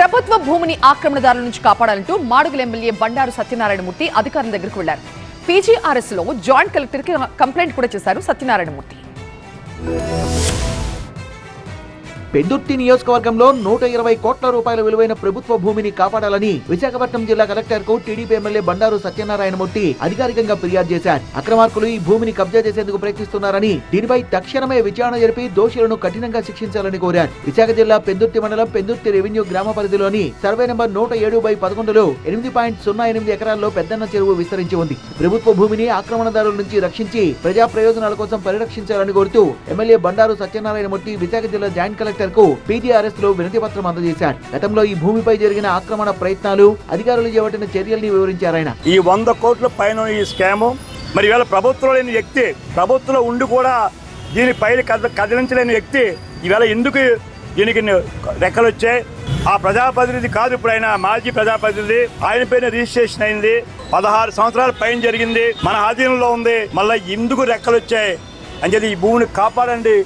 ప్రభుత్వ భూమిని ఆక్రమణదారుల నుంచి కాపాడాలంటూ మాడుగుల ఎమ్మెల్యే బండారు సత్యనారాయణమూర్తి అధికారుల దగ్గరకు వెళ్లారు. పీజీఆర్ఎస్ లో జాయింట్ కలెక్టర్ కి కంప్లైంట్ కూడా చేశారు సత్యనారాయణమూర్తి. పెందుర్తి నియోజకవర్గంలో 120 కోట్ల రూపాయల విలువైన ప్రభుత్వ భూమిని కాపాడాలని విశాఖపట్నం జిల్లా కలెక్టర్ కు టీడీపీ ఎమ్మెల్యే బండారు సత్యనారాయణమూర్తి అధికారికంగా ఫిర్యాదు చేశారు. అక్రమార్కులు ఈ భూమిని కబ్జా చేసేందుకు ప్రయత్నిస్తున్నారని, దీనిపై తక్షణమే విచారణ జరిపి దోషులను కఠినంగా శిక్షించాలని కోరారు. విశాఖ జిల్లా పెందుర్తి మండలం పెందుర్తి రెవెన్యూ గ్రామ పరిధిలోని సర్వే నెంబర్ 107/11లో 8.08 ఎకరాల్లో పెద్దన్న చెరువు విస్తరించి ఉంది. ప్రభుత్వ భూమిని ఆక్రమణదారుల నుంచి రక్షించి ప్రజా ప్రయోజనాల కోసం పరిరక్షించాలని కోరుతూ ఎమ్మెల్యే బండారు సత్యనారాయణమూర్తి విశాఖ జిల్లా జాయింట్ కలెక్టర్ పీజీఆర్ఎస్ లో వినతి పత్రం అందజేశారు. గతంలో ఈ భూమిపై జరిగిన ఆక్రమణ ప్రయత్నాలు, అధికారులు చేపట్టిన చర్యల్ని వివరించారు ఆయన. ఈ 100 కోట్ల పైన ఈ స్కాము, మరి ఇవాళ ప్రభుత్వంలో లేని వ్యక్తి, ప్రభుత్వంలో ఉండి కూడా దీని పైన కదిలించలేని వ్యక్తి ఇవాళ ఎందుకు దీనికి రెక్కలు వచ్చాయి? ఆ ప్రజాప్రతినిధి కాదు, ఇప్పుడు ఆయన మాజీ ప్రజాప్రతినిధి, ఆయన పైన రిజిస్ట్రేషన్ అయింది, 16 సంవత్సరాల పైన జరిగింది, మన ఆధీనంలో ఉంది, మళ్ళీ ఎందుకు రెక్కలు వచ్చాయి అని చెప్పి ఈ భూమిని కాపాడండి